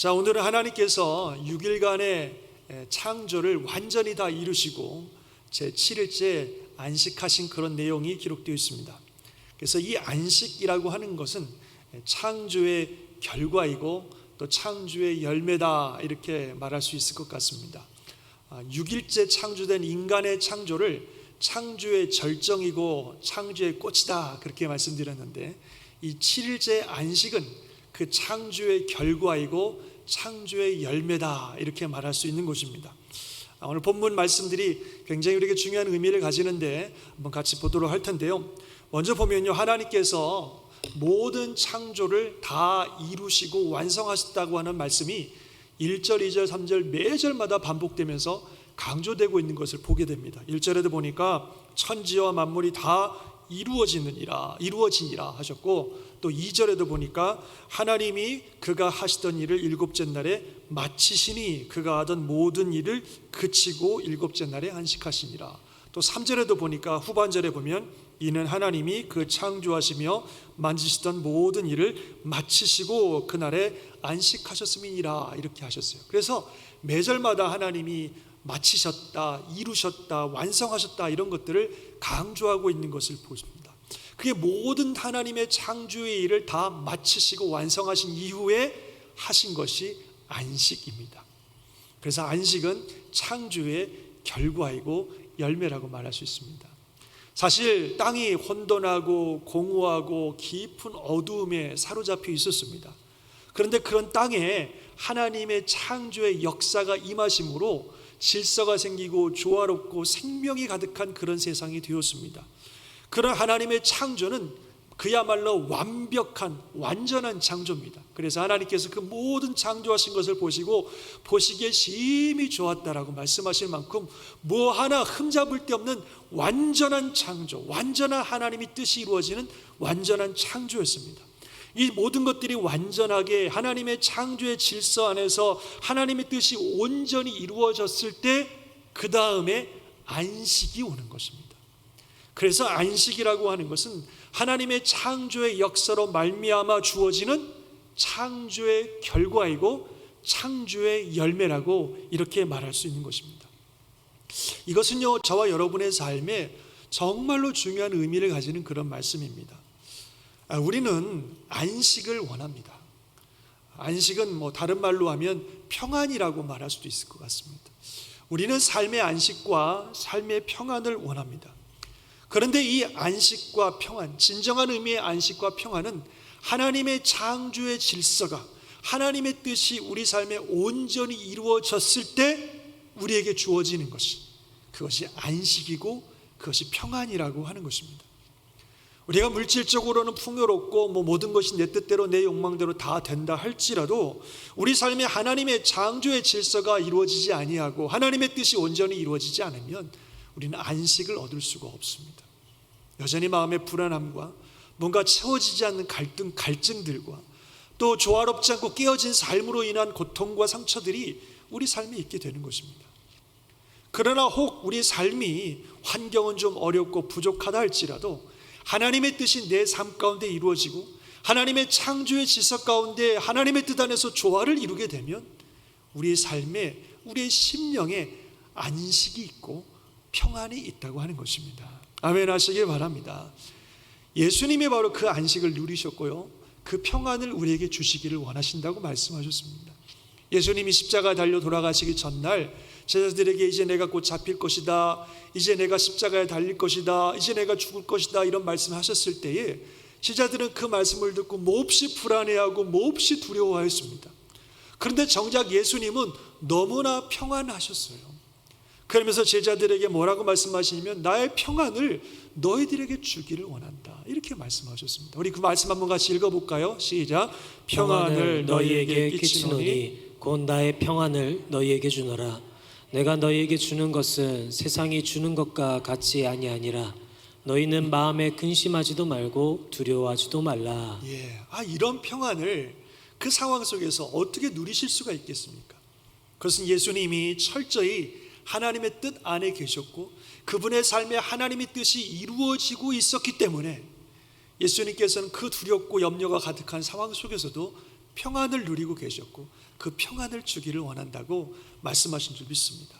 자, 오늘은 하나님께서 6일간의 창조를 완전히 다 이루시고 제7일째 안식하신 그런 내용이 기록되어 있습니다. 그래서 이 안식이라고 하는 것은 창조의 결과이고 또 창조의 열매다, 이렇게 말할 수 있을 것 같습니다. 6일째 창조된 인간의 창조를 창조의 절정이고 창조의 꽃이다, 그렇게 말씀드렸는데, 이 7일째 안식은 그 창조의 결과이고 창조의 열매다, 이렇게 말할 수 있는 것입니다. 오늘 본문 말씀들이 굉장히 우리에게 중요한 의미를 가지는데 한번 같이 보도록 할 텐데요. 먼저 보면요, 하나님께서 모든 창조를 다 이루시고 완성하셨다고 하는 말씀이 1절, 2절, 3절 매절마다 반복되면서 강조되고 있는 것을 보게 됩니다. 1절에도 보니까 천지와 만물이 다 이루어지니라 하셨고, 또 2절에도 보니까 하나님이 그가 하시던 일을 일곱째 날에 마치시니 그가 하던 모든 일을 그치고 일곱째 날에 안식하시니라. 또 3절에도 보니까 후반절에 보면 이는 하나님이 그 창조하시며 만지시던 모든 일을 마치시고 그날에 안식하셨음이니라, 이렇게 하셨어요. 그래서 매절마다 하나님이 마치셨다, 이루셨다, 완성하셨다, 이런 것들을 강조하고 있는 것을 보십니다. 그게 모든 하나님의 창조의 일을 다 마치시고 완성하신 이후에 하신 것이 안식입니다. 그래서 안식은 창조의 결과이고 열매라고 말할 수 있습니다. 사실 땅이 혼돈하고 공허하고 깊은 어두움에 사로잡혀 있었습니다. 그런데 그런 땅에 하나님의 창조의 역사가 임하심으로 질서가 생기고 조화롭고 생명이 가득한 그런 세상이 되었습니다. 그런 하나님의 창조는 그야말로 완벽한 완전한 창조입니다. 그래서 하나님께서 그 모든 창조하신 것을 보시고 보시기에 심히 좋았다라고 말씀하실 만큼 뭐 하나 흠잡을 데 없는 완전한 창조, 완전한 하나님의 뜻이 이루어지는 완전한 창조였습니다. 이 모든 것들이 완전하게 하나님의 창조의 질서 안에서 하나님의 뜻이 온전히 이루어졌을 때 그 다음에 안식이 오는 것입니다. 그래서 안식이라고 하는 것은 하나님의 창조의 역사로 말미암아 주어지는 창조의 결과이고 창조의 열매라고 이렇게 말할 수 있는 것입니다. 이것은요, 저와 여러분의 삶에 정말로 중요한 의미를 가지는 그런 말씀입니다. 우리는 안식을 원합니다. 안식은 다른 말로 하면 평안이라고 말할 수도 있을 것 같습니다. 우리는 삶의 안식과 삶의 평안을 원합니다. 그런데 이 안식과 평안, 진정한 의미의 안식과 평안은 하나님의 창조의 질서가, 하나님의 뜻이 우리 삶에 온전히 이루어졌을 때 우리에게 주어지는 것이, 그것이 안식이고 그것이 평안이라고 하는 것입니다. 우리가 물질적으로는 풍요롭고 모든 것이 내 뜻대로 내 욕망대로 다 된다 할지라도 우리 삶에 하나님의 창조의 질서가 이루어지지 아니하고 하나님의 뜻이 온전히 이루어지지 않으면 우리는 안식을 얻을 수가 없습니다. 여전히 마음의 불안함과 뭔가 채워지지 않는 갈증들과 또 조화롭지 않고 깨어진 삶으로 인한 고통과 상처들이 우리 삶에 있게 되는 것입니다. 그러나 혹 우리 삶이 환경은 좀 어렵고 부족하다 할지라도 하나님의 뜻이 내 삶 가운데 이루어지고 하나님의 창조의 질서 가운데 하나님의 뜻 안에서 조화를 이루게 되면 우리의 삶에, 우리의 심령에 안식이 있고 평안이 있다고 하는 것입니다. 아멘 하시길 바랍니다. 예수님이 바로 그 안식을 누리셨고요, 그 평안을 우리에게 주시기를 원하신다고 말씀하셨습니다. 예수님이 십자가에 달려 돌아가시기 전날 제자들에게 이제 내가 곧 잡힐 것이다, 이제 내가 십자가에 달릴 것이다, 이제 내가 죽을 것이다, 이런 말씀을 하셨을 때에 제자들은 그 말씀을 듣고 몹시 불안해하고 몹시 두려워하였습니다. 그런데 정작 예수님은 너무나 평안하셨어요. 그러면서 제자들에게 뭐라고 말씀하시냐면 나의 평안을 너희들에게 주기를 원한다, 이렇게 말씀하셨습니다. 우리 그 말씀 한번 같이 읽어볼까요? 시작. 평안을 너희에게 끼치노니 곧 나의 평안을 너희에게 주노라. 내가 너희에게 주는 것은 세상이 주는 것과 같이 아니하니라. 너희는 마음에 근심하지도 말고 두려워하지도 말라. 이런 평안을 그 상황 속에서 어떻게 누리실 수가 있겠습니까? 그것은 예수님이 철저히 하나님의 뜻 안에 계셨고 그분의 삶에 하나님의 뜻이 이루어지고 있었기 때문에 예수님께서는 그 두렵고 염려가 가득한 상황 속에서도 평안을 누리고 계셨고 그 평안을 주기를 원한다고 말씀하신 줄 믿습니다.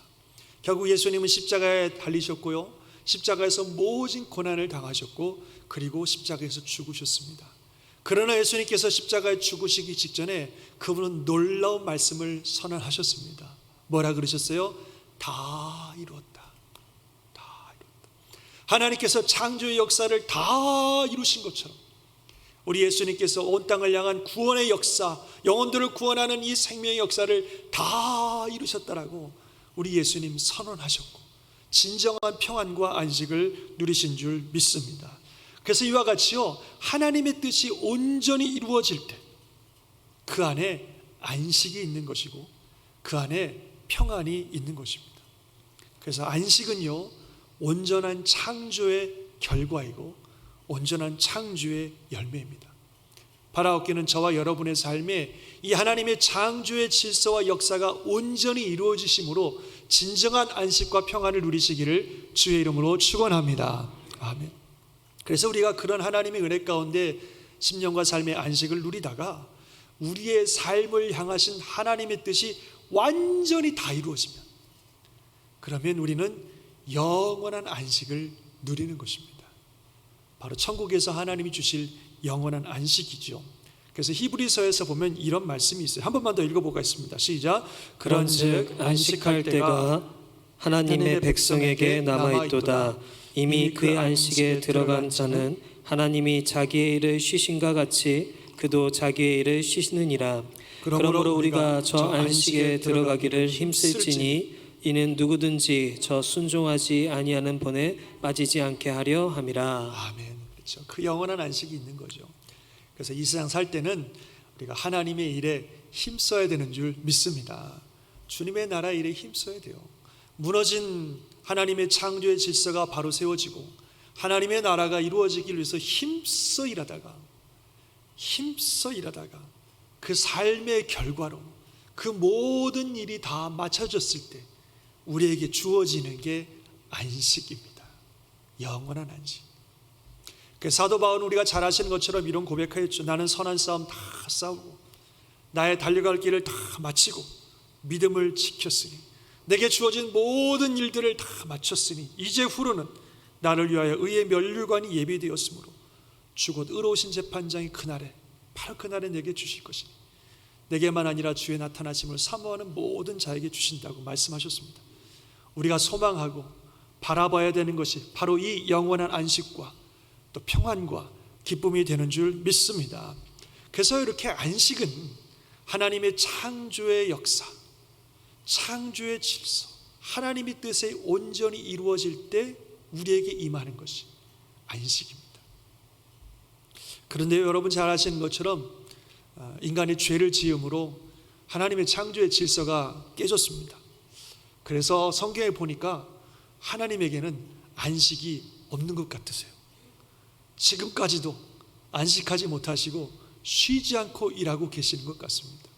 결국 예수님은 십자가에 달리셨고요, 십자가에서 모진 고난을 당하셨고 그리고 십자가에서 죽으셨습니다. 그러나 예수님께서 십자가에 죽으시기 직전에 그분은 놀라운 말씀을 선언하셨습니다. 뭐라 그러셨어요? 다 이루었다. 다 이루었다. 하나님께서 창조의 역사를 다 이루신 것처럼 우리 예수님께서 온 땅을 향한 구원의 역사, 영혼들을 구원하는 이 생명의 역사를 다 이루셨다라고 우리 예수님 선언하셨고 진정한 평안과 안식을 누리신 줄 믿습니다. 그래서 이와 같이요, 하나님의 뜻이 온전히 이루어질 때 그 안에 안식이 있는 것이고 그 안에 평안이 있는 것입니다. 그래서 안식은요, 온전한 창조의 결과이고 온전한 창조의 열매입니다. 바라옵기는 저와 여러분의 삶에 이 하나님의 창조의 질서와 역사가 온전히 이루어지심으로 진정한 안식과 평안을 누리시기를 주의 이름으로 축원합니다. 아멘. 그래서 우리가 그런 하나님의 은혜 가운데 심령과 삶의 안식을 누리다가 우리의 삶을 향하신 하나님의 뜻이 완전히 다 이루어지면 그러면 우리는 영원한 안식을 누리는 것입니다. 바로 천국에서 하나님이 주실 영원한 안식이죠. 그래서 히브리서에서 보면 이런 말씀이 있어요. 한 번만 더 읽어보겠습니다. 시작. 그런즉 안식할 때가 하나님의 백성에게 남아있도다. 이미 그의 안식에 들어간 자는 하나님이 자기의 일을 쉬신가 같이 그도 자기의 일을 쉬시느니라. 그러므로 우리가 저 안식에 들어가기를 힘쓸지니 이는 누구든지 저 순종하지 아니하는 본에 빠지지 않게 하려 함이라. 아멘. 그렇죠. 그 영원한 안식이 있는 거죠. 그래서 이 세상 살 때는 우리가 하나님의 일에 힘써야 되는 줄 믿습니다. 주님의 나라 일에 힘써야 돼요. 무너진 하나님의 창조의 질서가 바로 세워지고 하나님의 나라가 이루어지기 위해서 힘써 일하다가 그 삶의 결과로 그 모든 일이 다 맞춰졌을 때 우리에게 주어지는 게 안식입니다. 영원한 안식. 사도 바울은 우리가 잘 아시는 것처럼 이런 고백하였죠. 나는 선한 싸움 다 싸우고 나의 달려갈 길을 다 마치고 믿음을 지켰으니 내게 주어진 모든 일들을 다 마쳤으니 이제 후로는 나를 위하여 의의 면류관이 예비되었으므로 주곧 의로우신 재판장이 그날에 바로 그날에 내게 주실 것이니 내게만 아니라 주의 나타나심을 사모하는 모든 자에게 주신다고 말씀하셨습니다. 우리가 소망하고 바라봐야 되는 것이 바로 이 영원한 안식과 또 평안과 기쁨이 되는 줄 믿습니다. 그래서 이렇게 안식은 하나님의 창조의 역사, 창조의 질서, 하나님의 뜻에 온전히 이루어질 때 우리에게 임하는 것이 안식입니다. 그런데 여러분 잘 아시는 것처럼 인간이 죄를 지음으로 하나님의 창조의 질서가 깨졌습니다. 그래서 성경에 보니까 하나님에게는 안식이 없는 것 같으세요. 지금까지도 안식하지 못하시고 쉬지 않고 일하고 계시는 것 같습니다.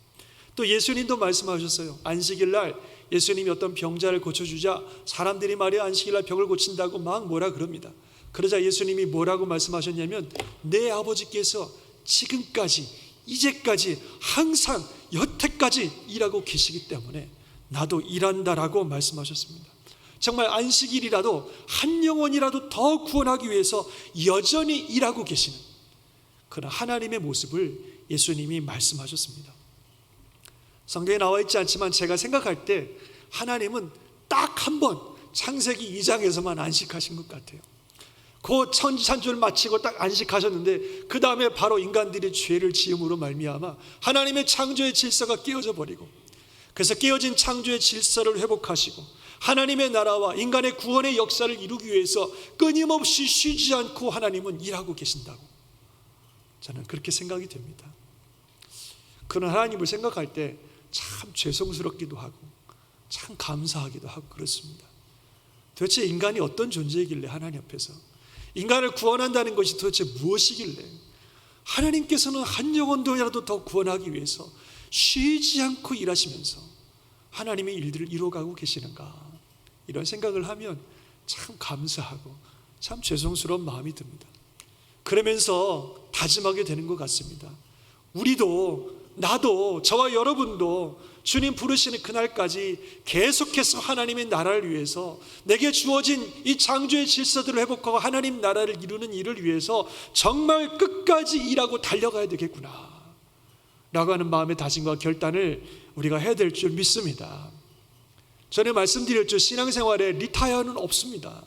또 예수님도 말씀하셨어요. 안식일 날 예수님이 어떤 병자를 고쳐주자 사람들이 말이야 안식일 날 병을 고친다고 막 뭐라 그럽니다. 그러자 예수님이 뭐라고 말씀하셨냐면 내 아버지께서 지금까지 이제까지 항상 여태까지 일하고 계시기 때문에 나도 일한다라고 말씀하셨습니다. 정말 안식일이라도 한 영혼이라도 더 구원하기 위해서 여전히 일하고 계시는 그런 하나님의 모습을 예수님이 말씀하셨습니다. 성경에 나와 있지 않지만 제가 생각할 때 하나님은 딱 한 번 창세기 2장에서만 안식하신 것 같아요. 그 천지창조를 마치고 딱 안식하셨는데 그 다음에 바로 인간들이 죄를 지음으로 말미암아 하나님의 창조의 질서가 깨어져 버리고 그래서 깨어진 창조의 질서를 회복하시고 하나님의 나라와 인간의 구원의 역사를 이루기 위해서 끊임없이 쉬지 않고 하나님은 일하고 계신다고 저는 그렇게 생각이 됩니다. 그런 하나님을 생각할 때 참 죄송스럽기도 하고 참 감사하기도 하고 그렇습니다. 도대체 인간이 어떤 존재이길래 하나님 앞에서 인간을 구원한다는 것이 도대체 무엇이길래 하나님께서는 한 영혼도라도 더 구원하기 위해서 쉬지 않고 일하시면서 하나님의 일들을 이루어가고 계시는가 이런 생각을 하면 참 감사하고 참 죄송스러운 마음이 듭니다. 그러면서 다짐하게 되는 것 같습니다. 우리도 나도, 저와 여러분도 주님 부르시는 그날까지 계속해서 하나님의 나라를 위해서, 내게 주어진 이 창조의 질서들을 회복하고 하나님 나라를 이루는 일을 위해서 정말 끝까지 일하고 달려가야 되겠구나 라고 하는 마음의 다짐과 결단을 우리가 해야 될 줄 믿습니다. 전에 말씀드렸죠. 신앙생활에 리타이어는 없습니다.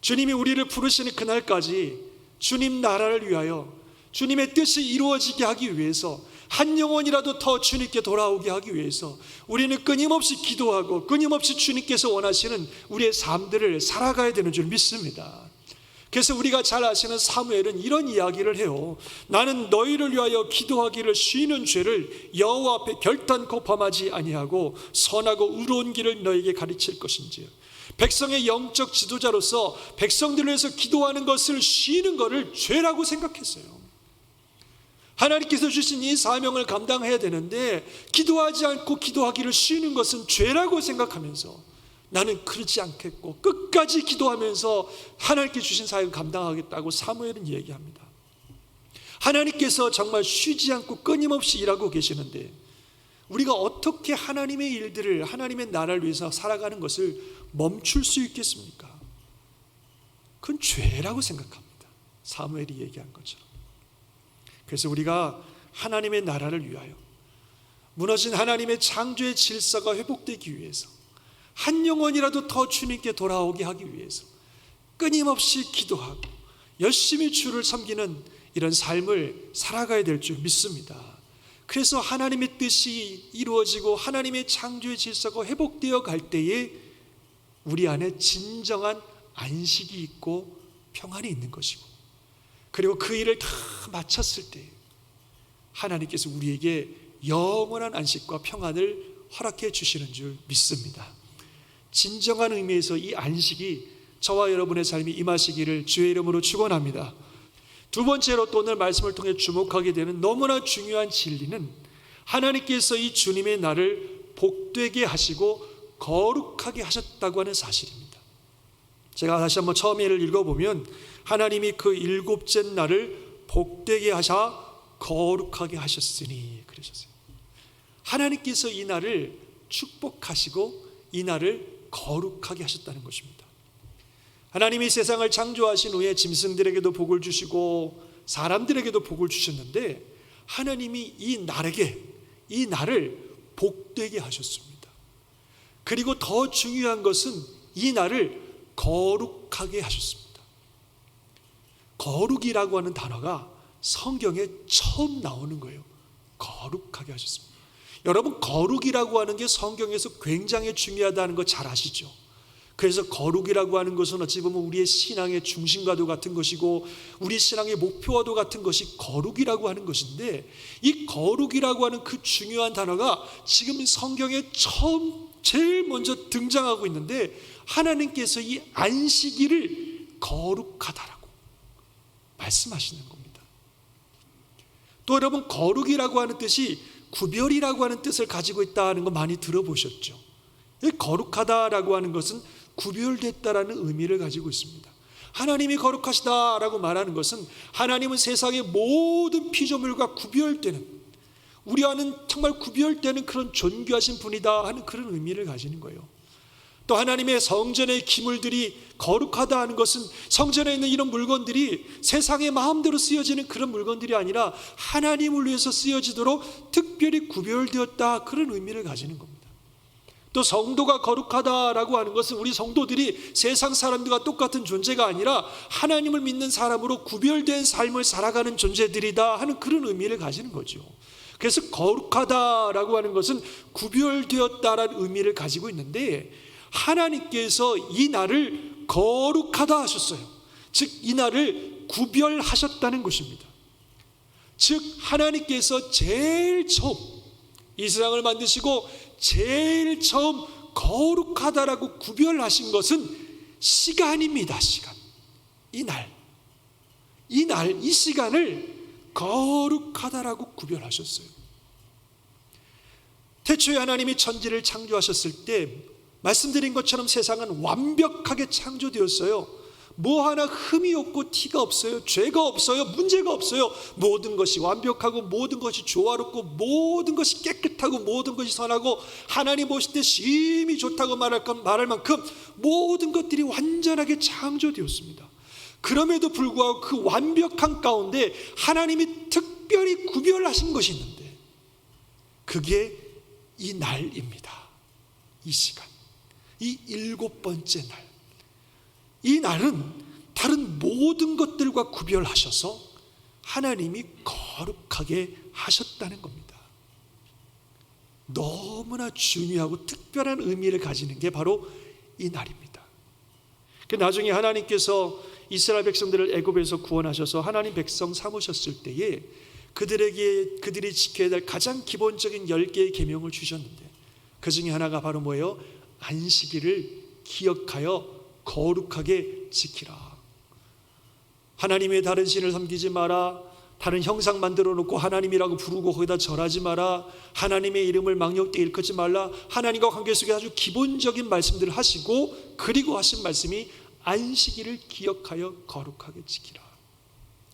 주님이 우리를 부르시는 그날까지 주님 나라를 위하여, 주님의 뜻이 이루어지게 하기 위해서, 한 영혼이라도 더 주님께 돌아오게 하기 위해서 우리는 끊임없이 기도하고 끊임없이 주님께서 원하시는 우리의 삶들을 살아가야 되는 줄 믿습니다. 그래서 우리가 잘 아시는 사무엘은 이런 이야기를 해요. 나는 너희를 위하여 기도하기를 쉬는 죄를 여호와 앞에 결단코 범하지 아니하고 선하고 의로운 길을 너에게 가르칠 것인지. 백성의 영적 지도자로서 백성들을 위해서 기도하는 것을 쉬는 것을 죄라고 생각했어요. 하나님께서 주신 이 사명을 감당해야 되는데 기도하지 않고 기도하기를 쉬는 것은 죄라고 생각하면서 나는 그러지 않겠고 끝까지 기도하면서 하나님께 주신 사역을 감당하겠다고 사무엘은 얘기합니다. 하나님께서 정말 쉬지 않고 끊임없이 일하고 계시는데 우리가 어떻게 하나님의 일들을, 하나님의 나라를 위해서 살아가는 것을 멈출 수 있겠습니까? 그건 죄라고 생각합니다. 사무엘이 얘기한 것처럼. 그래서 우리가 하나님의 나라를 위하여, 무너진 하나님의 창조의 질서가 회복되기 위해서, 한 영혼이라도 더 주님께 돌아오게 하기 위해서 끊임없이 기도하고 열심히 주를 섬기는 이런 삶을 살아가야 될 줄 믿습니다. 그래서 하나님의 뜻이 이루어지고 하나님의 창조의 질서가 회복되어 갈 때에 우리 안에 진정한 안식이 있고 평안이 있는 것이고, 그리고 그 일을 다 마쳤을 때 하나님께서 우리에게 영원한 안식과 평안을 허락해 주시는 줄 믿습니다. 진정한 의미에서 이 안식이 저와 여러분의 삶이 임하시기를 주의 이름으로 축원합니다. 두 번째로 또 오늘 말씀을 통해 주목하게 되는 너무나 중요한 진리는 하나님께서 이 주님의 날을 복되게 하시고 거룩하게 하셨다고 하는 사실입니다. 제가 다시 한번 처음 예를 읽어보면 하나님이 그 일곱째 날을 복되게 하사 거룩하게 하셨으니 그러셨어요. 하나님께서 이 날을 축복하시고 이 날을 거룩하게 하셨다는 것입니다. 하나님이 세상을 창조하신 후에 짐승들에게도 복을 주시고 사람들에게도 복을 주셨는데 하나님이 이 날을 복되게 하셨습니다. 그리고 더 중요한 것은 이 날을 거룩하게 하셨습니다. 거룩이라고 하는 단어가 성경에 처음 나오는 거예요. 거룩하게 하셨습니다. 여러분, 거룩이라고 하는 게 성경에서 굉장히 중요하다는 거 잘 아시죠? 그래서 거룩이라고 하는 것은 어찌 보면 우리의 신앙의 중심과도 같은 것이고 우리 신앙의 목표와도 같은 것이 거룩이라고 하는 것인데, 이 거룩이라고 하는 그 중요한 단어가 지금 성경에 처음 제일 먼저 등장하고 있는데 하나님께서 이 안식일을 거룩하다라고 말씀하시는 겁니다. 또 여러분, 거룩이라고 하는 뜻이 구별이라고 하는 뜻을 가지고 있다는 거 많이 들어보셨죠? 거룩하다라고 하는 것은 구별됐다라는 의미를 가지고 있습니다. 하나님이 거룩하시다라고 말하는 것은 하나님은 세상의 모든 피조물과 구별되는, 우리와는 정말 구별되는 그런 존귀하신 분이다 하는 그런 의미를 가지는 거예요. 또 하나님의 성전의 기물들이 거룩하다 하는 것은 성전에 있는 이런 물건들이 세상의 마음대로 쓰여지는 그런 물건들이 아니라 하나님을 위해서 쓰여지도록 특별히 구별되었다, 그런 의미를 가지는 겁니다. 또 성도가 거룩하다라고 하는 것은 우리 성도들이 세상 사람들과 똑같은 존재가 아니라 하나님을 믿는 사람으로 구별된 삶을 살아가는 존재들이다 하는 그런 의미를 가지는 거죠. 그래서 거룩하다라고 하는 것은 구별되었다라는 의미를 가지고 있는데 하나님께서 이 날을 거룩하다 하셨어요. 즉 이 날을 구별하셨다는 것입니다. 즉 하나님께서 제일 처음 이 세상을 만드시고 제일 처음 거룩하다라고 구별하신 것은 시간입니다. 시간. 이 시간을 거룩하다라고 구별하셨어요. 태초에 하나님이 천지를 창조하셨을 때 말씀드린 것처럼 세상은 완벽하게 창조되었어요. 뭐 하나 흠이 없고 티가 없어요. 죄가 없어요. 문제가 없어요. 모든 것이 완벽하고 모든 것이 조화롭고 모든 것이 깨끗하고 모든 것이 선하고 하나님 보실 때 심히 좋다고 말할 만큼 모든 것들이 완전하게 창조되었습니다. 그럼에도 불구하고 그 완벽한 가운데 하나님이 특별히 구별하신 것이 있는데 그게 이 날입니다. 이 시간, 이 7번째 날. 이 날은 다른 모든 것들과 구별하셔서 하나님이 거룩하게 하셨다는 겁니다. 너무나 중요하고 특별한 의미를 가지는 게 바로 이 날입니다. 나중에 하나님께서 이스라엘 백성들을 애굽에서 구원하셔서 하나님 백성 삼으셨을 때에 그들이 지켜야 될 가장 기본적인 10개의 계명을 주셨는데 그 중에 하나가 바로 뭐예요? 안식일을 기억하여 거룩하게 지키라. 하나님의 다른 신을 섬기지 마라. 다른 형상 만들어 놓고 하나님이라고 부르고 거기다 절하지 마라. 하나님의 이름을 망령되이 일컫지 말라. 하나님과 관계 속에 아주 기본적인 말씀들을 하시고 그리고 하신 말씀이 안식일을 기억하여 거룩하게 지키라.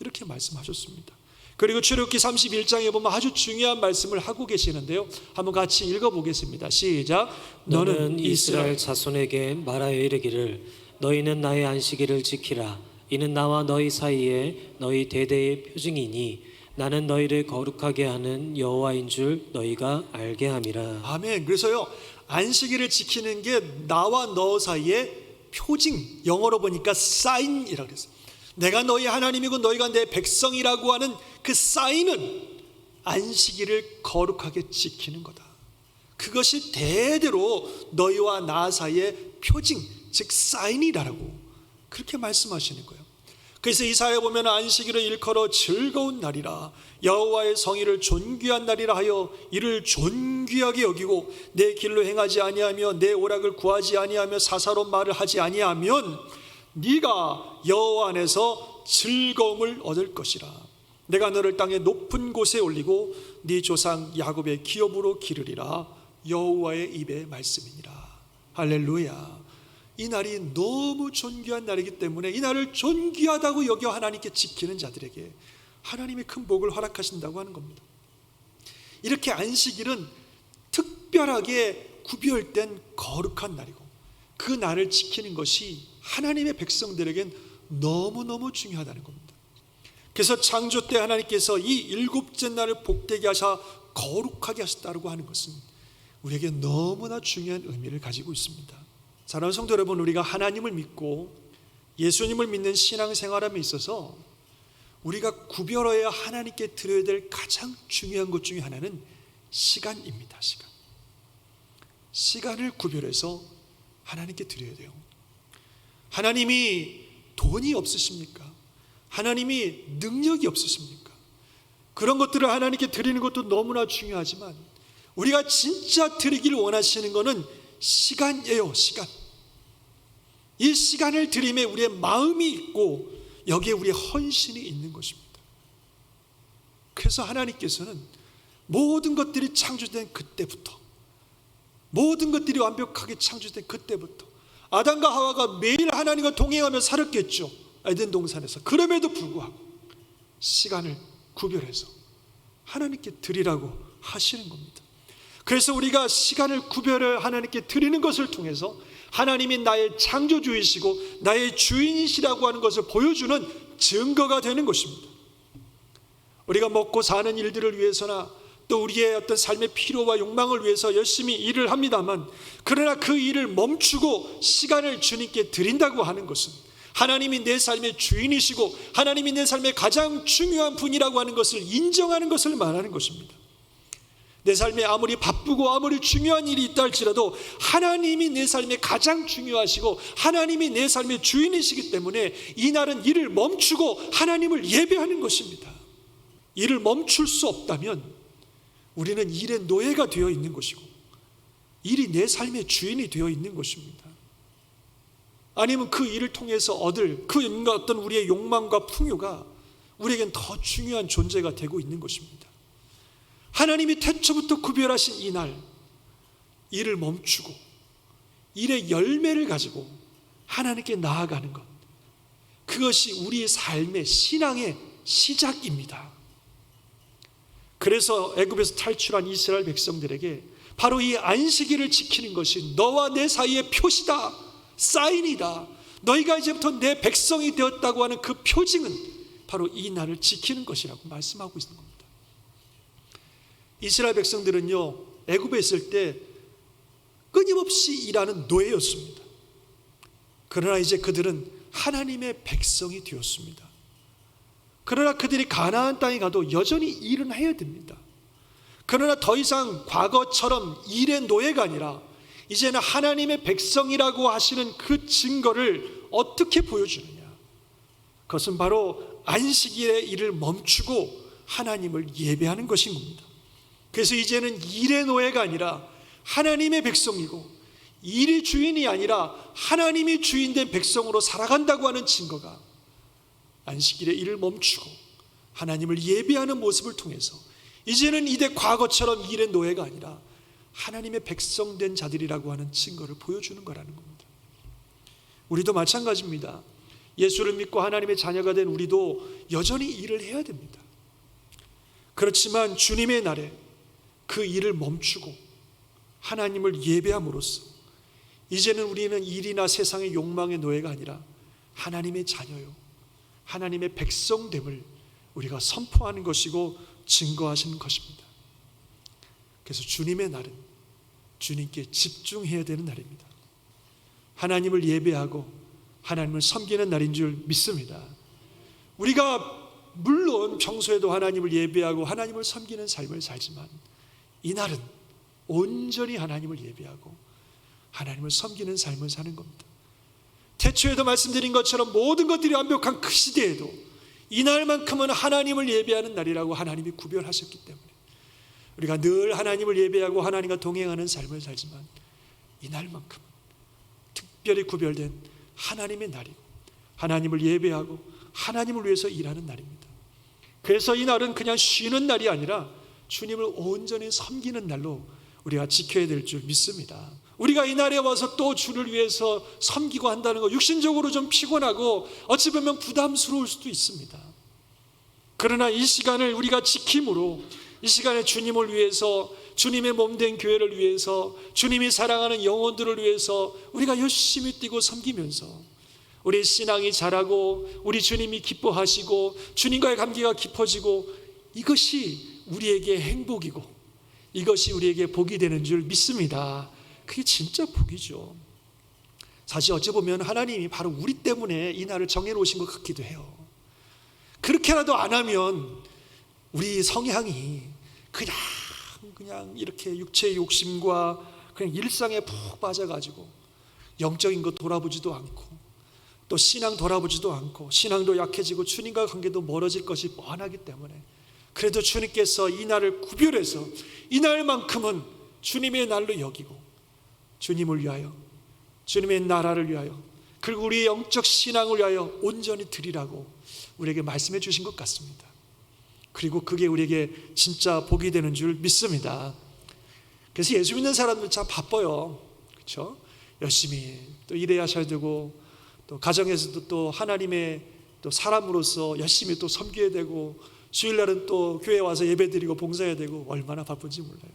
이렇게 말씀하셨습니다. 그리고 출애굽기 31장에 보면 아주 중요한 말씀을 하고 계시는데요. 한번 같이 읽어보겠습니다. 시작. 너는 이스라엘 자손에게 말하여 이르기를 너희는 나의 안식일을 지키라. 이는 나와 너희 사이에 너희 대대의 표징이니 나는 너희를 거룩하게 하는 여호와인 줄 너희가 알게 함이라. 아멘. 그래서요, 안식일을 지키는 게 나와 너 사이에 표징, 영어로 보니까 사인이라고 그랬어요. 내가 너희 하나님이고 너희가 내 백성이라고 하는 그 사인은 안식일을 거룩하게 지키는 거다. 그것이 대대로 너희와 나 사이의 표징, 즉 사인이라고 그렇게 말씀하시는 거예요. 그래서 이사야에 보면 안식일을 일컬어 즐거운 날이라 여호와의 성의를 존귀한 날이라 하여 이를 존귀하게 여기고 내 길로 행하지 아니하며 내 오락을 구하지 아니하며 사사로운 말을 하지 아니하면 네가 여호와 안에서 즐거움을 얻을 것이라. 내가 너를 땅의 높은 곳에 올리고 네 조상 야곱의 기업으로 기르리라. 여호와의 입의 말씀이니라. 할렐루야. 이 날이 너무 존귀한 날이기 때문에 이 날을 존귀하다고 여겨 하나님께 지키는 자들에게 하나님이 큰 복을 허락하신다고 하는 겁니다. 이렇게 안식일은 특별하게 구별된 거룩한 날이고 그 날을 지키는 것이 하나님의 백성들에겐 너무너무 중요하다는 겁니다. 그래서 창조 때 하나님께서 이 7째 날을 복되게 하사 거룩하게 하셨다고 하는 것은 우리에게 너무나 중요한 의미를 가지고 있습니다. 사랑하는 성도 여러분, 우리가 하나님을 믿고 예수님을 믿는 신앙생활함에 있어서 우리가 구별해야 하나님께 드려야 될 가장 중요한 것 중에 하나는 시간입니다. 시간을 구별해서 하나님께 드려야 돼요. 하나님이 돈이 없으십니까? 하나님이 능력이 없으십니까? 그런 것들을 하나님께 드리는 것도 너무나 중요하지만 우리가 진짜 드리기를 원하시는 것은 시간이에요. 시간. 이 시간을 드림에 우리의 마음이 있고 여기에 우리의 헌신이 있는 것입니다. 그래서 하나님께서는 모든 것들이 창조된 그때부터, 모든 것들이 완벽하게 창조된 그때부터 아담과 하와가 매일 하나님과 동행하며 살았겠죠. 에덴 동산에서. 그럼에도 불구하고 시간을 구별해서 하나님께 드리라고 하시는 겁니다. 그래서 우리가 시간을 구별해 하나님께 드리는 것을 통해서 하나님이 나의 창조주이시고 나의 주인이시라고 하는 것을 보여주는 증거가 되는 것입니다. 우리가 먹고 사는 일들을 위해서나 또 우리의 어떤 삶의 필요와 욕망을 위해서 열심히 일을 합니다만 그러나 그 일을 멈추고 시간을 주님께 드린다고 하는 것은 하나님이 내 삶의 주인이시고 하나님이 내 삶의 가장 중요한 분이라고 하는 것을 인정하는 것을 말하는 것입니다. 내 삶에 아무리 바쁘고 아무리 중요한 일이 있다 할지라도 하나님이 내 삶에 가장 중요하시고 하나님이 내 삶의 주인이시기 때문에 이 날은 일을 멈추고 하나님을 예배하는 것입니다. 일을 멈출 수 없다면 우리는 일의 노예가 되어 있는 것이고 일이 내 삶의 주인이 되어 있는 것입니다. 아니면 그 일을 통해서 얻을 그 어떤 우리의 욕망과 풍요가 우리에겐 더 중요한 존재가 되고 있는 것입니다. 하나님이 태초부터 구별하신 이 날, 일을 멈추고 일의 열매를 가지고 하나님께 나아가는 것, 그것이 우리의 삶의 신앙의 시작입니다. 그래서 애굽에서 탈출한 이스라엘 백성들에게 바로 이 안식일을 지키는 것이 너와 내 사이의 표시다, 사인이다. 너희가 이제부터 내 백성이 되었다고 하는 그 표징은 바로 이 날을 지키는 것이라고 말씀하고 있는 겁니다. 이스라엘 백성들은요, 애굽에 있을 때 끊임없이 일하는 노예였습니다. 그러나 이제 그들은 하나님의 백성이 되었습니다. 그러나 그들이 가나안 땅에 가도 여전히 일은 해야 됩니다. 그러나 더 이상 과거처럼 일의 노예가 아니라 이제는 하나님의 백성이라고 하시는 그 증거를 어떻게 보여주느냐? 그것은 바로 안식일의 일을 멈추고 하나님을 예배하는 것인 겁니다. 그래서 이제는 일의 노예가 아니라 하나님의 백성이고, 일의 주인이 아니라 하나님이 주인된 백성으로 살아간다고 하는 증거가 안식일의 일을 멈추고 하나님을 예배하는 모습을 통해서 이제는 이제 과거처럼 일의 노예가 아니라 하나님의 백성된 자들이라고 하는 증거를 보여주는 거라는 겁니다. 우리도 마찬가지입니다. 예수를 믿고 하나님의 자녀가 된 우리도 여전히 일을 해야 됩니다. 그렇지만 주님의 날에 그 일을 멈추고 하나님을 예배함으로써 이제는 우리는 일이나 세상의 욕망의 노예가 아니라 하나님의 자녀요, 하나님의 백성됨을 우리가 선포하는 것이고 증거하시는 것입니다. 그래서 주님의 날은 주님께 집중해야 되는 날입니다. 하나님을 예배하고 하나님을 섬기는 날인 줄 믿습니다. 우리가 물론 평소에도 하나님을 예배하고 하나님을 섬기는 삶을 살지만 이 날은 온전히 하나님을 예배하고 하나님을 섬기는 삶을 사는 겁니다. 태초에도 말씀드린 것처럼 모든 것들이 완벽한 그 시대에도 이날만큼은 하나님을 예배하는 날이라고 하나님이 구별하셨기 때문에 우리가 늘 하나님을 예배하고 하나님과 동행하는 삶을 살지만 이날만큼은 특별히 구별된 하나님의 날이고 하나님을 예배하고 하나님을 위해서 일하는 날입니다. 그래서 이 날은 그냥 쉬는 날이 아니라 주님을 온전히 섬기는 날로 우리가 지켜야 될 줄 믿습니다. 우리가 이 날에 와서 또 주를 위해서 섬기고 한다는 거 육신적으로 좀 피곤하고 어찌 보면 부담스러울 수도 있습니다. 그러나 이 시간을 우리가 지킴으로 이 시간에 주님을 위해서, 주님의 몸된 교회를 위해서, 주님이 사랑하는 영혼들을 위해서 우리가 열심히 뛰고 섬기면서 우리 신앙이 자라고 우리 주님이 기뻐하시고 주님과의 관계가 깊어지고 이것이 우리에게 행복이고 이것이 우리에게 복이 되는 줄 믿습니다. 그게 진짜 복이죠. 사실 어찌 보면 하나님이 바로 우리 때문에 이 날을 정해놓으신 것 같기도 해요. 그렇게라도 안 하면 우리 성향이 그냥 이렇게 육체의 욕심과 그냥 일상에 푹 빠져가지고 영적인 것 돌아보지도 않고 또 신앙 돌아보지도 않고 신앙도 약해지고 주님과 관계도 멀어질 것이 뻔하기 때문에 그래도 주님께서 이 날을 구별해서 이 날만큼은 주님의 날로 여기고 주님을 위하여, 주님의 나라를 위하여, 그리고 우리의 영적 신앙을 위하여 온전히 드리라고 우리에게 말씀해 주신 것 같습니다. 그리고 그게 우리에게 진짜 복이 되는 줄 믿습니다. 그래서 예수 믿는 사람들 참 바빠요. 그렇죠? 열심히 또 일해야 되고 또 가정에서도 또 하나님의 또 사람으로서 열심히 또 섬겨야 되고 주일날은 또 교회 와서 예배드리고 봉사해야 되고 얼마나 바쁜지 몰라요.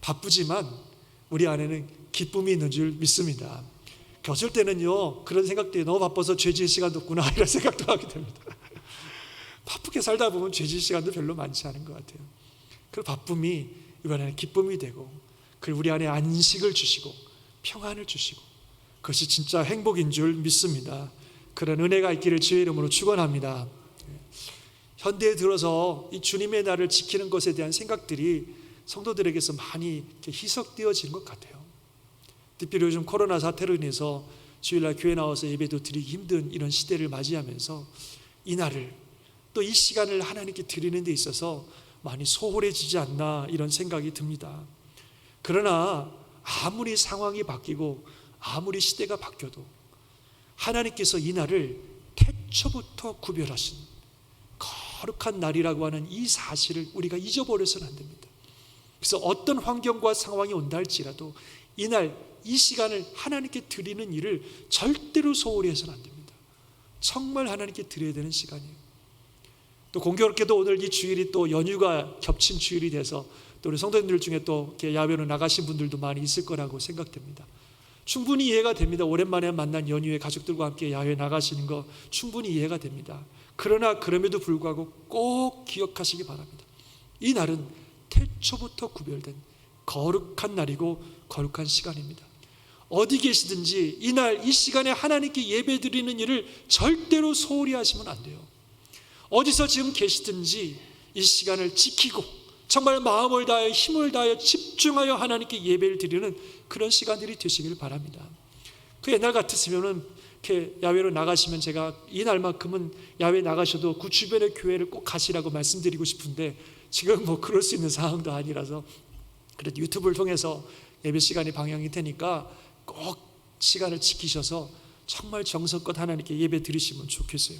바쁘지만 우리 안에는 기쁨이 있는 줄 믿습니다. 어쩔 때는요 그런 생각들이 너무 바빠서 죄질 시간도 없구나 이런 생각도 하게 됩니다. 바쁘게 살다 보면 죄질 시간도 별로 많지 않은 것 같아요. 그 바쁨이 우리 안에 기쁨이 되고 그리고 우리 안에 안식을 주시고 평안을 주시고 그것이 진짜 행복인 줄 믿습니다. 그런 은혜가 있기를 주의 이름으로 축원합니다. 현대에 들어서 이 주님의 날을 지키는 것에 대한 생각들이 성도들에게서 많이 희석되어지는 것 같아요. 특별히 요즘 코로나 사태로 인해서 주일날 교회 나와서 예배도 드리기 힘든 이런 시대를 맞이하면서 이 날을 또 이 시간을 하나님께 드리는 데 있어서 많이 소홀해지지 않나 이런 생각이 듭니다. 그러나 아무리 상황이 바뀌고 아무리 시대가 바뀌어도 하나님께서 이 날을 태초부터 구별하신 거룩한 날이라고 하는 이 사실을 우리가 잊어버려서는 안 됩니다. 그래서 어떤 환경과 상황이 온다 할지라도 이날 이 시간을 하나님께 드리는 일을 절대로 소홀히 해서는 안 됩니다. 정말 하나님께 드려야 되는 시간이에요. 또 공교롭게도 오늘 이 주일이 또 연휴가 겹친 주일이 돼서 또 우리 성도님들 중에 또 이렇게 야외로 나가신 분들도 많이 있을 거라고 생각됩니다. 충분히 이해가 됩니다. 오랜만에 만난 연휴에 가족들과 함께 야외 나가시는 거 충분히 이해가 됩니다. 그러나 그럼에도 불구하고 꼭 기억하시기 바랍니다. 이 날은 태초부터 구별된 거룩한 날이고 거룩한 시간입니다. 어디 계시든지 이날 이 시간에 하나님께 예배드리는 일을 절대로 소홀히 하시면 안 돼요. 어디서 지금 계시든지 이 시간을 지키고 정말 마음을 다하여 힘을 다하여 집중하여 하나님께 예배를 드리는 그런 시간들이 되시길 바랍니다. 그 옛날 같았으면은 이렇게 야외로 나가시면 제가 이 날만큼은 야외 나가셔도 그 주변의 교회를 꼭 가시라고 말씀드리고 싶은데 지금 뭐 그럴 수 있는 상황도 아니라서 그래도 유튜브를 통해서 예배 시간이 방영이 되니까 꼭 시간을 지키셔서 정말 정성껏 하나님께 예배 드리시면 좋겠어요.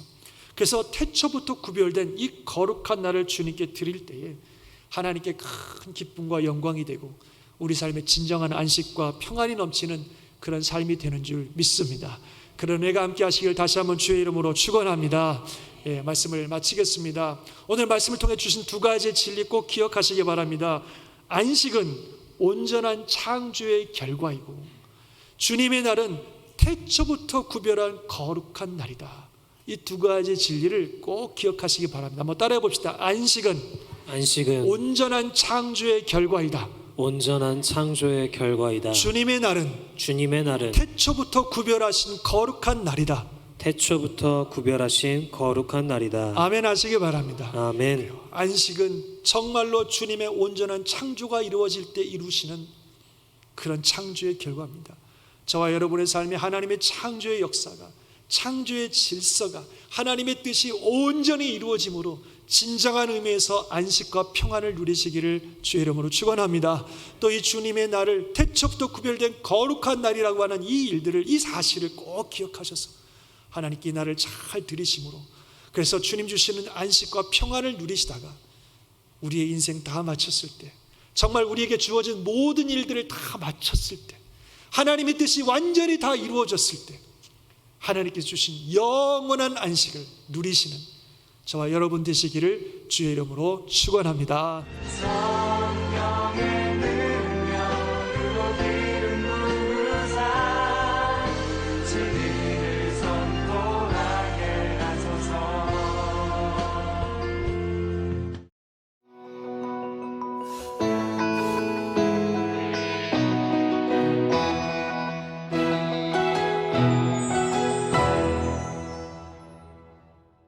그래서 태초부터 구별된 이 거룩한 날을 주님께 드릴 때에 하나님께 큰 기쁨과 영광이 되고 우리 삶의 진정한 안식과 평안이 넘치는 그런 삶이 되는 줄 믿습니다. 그런 은혜가 함께 하시길 다시 한번 주의 이름으로 축원합니다. 말씀을 마치겠습니다. 오늘 말씀을 통해 주신 두 가지의 진리 꼭 기억하시기 바랍니다. 안식은 온전한 창조의 결과이고 주님의 날은 태초부터 구별한 거룩한 날이다. 이 두 가지 진리를 꼭 기억하시기 바랍니다. 한번 따라해 봅시다. 안식은 온전한 창조의 결과이다. 온전한 창조의 결과이다. 주님의 날은 태초부터 구별하신 거룩한 날이다. 태초부터 구별하신 거룩한 날이다. 아멘 하시기 바랍니다. 아멘. 안식은 정말로 주님의 온전한 창조가 이루어질 때 이루시는 그런 창조의 결과입니다. 저와 여러분의 삶에 하나님의 창조의 역사가, 창조의 질서가, 하나님의 뜻이 온전히 이루어짐으로 진정한 의미에서 안식과 평안을 누리시기를 주의 이름으로 축원합니다. 또 이 주님의 날을 태초부터 구별된 거룩한 날이라고 하는 이 일들을, 이 사실을 꼭 기억하셔서 하나님께 이 날을 잘 들이심으로, 그래서 주님 주시는 안식과 평안을 누리시다가 우리의 인생 다 마쳤을 때, 정말 우리에게 주어진 모든 일들을 다 마쳤을 때, 하나님의 뜻이 완전히 다 이루어졌을 때 하나님께서 주신 영원한 안식을 누리시는 저와 여러분 되시기를 주의 이름으로 축원합니다.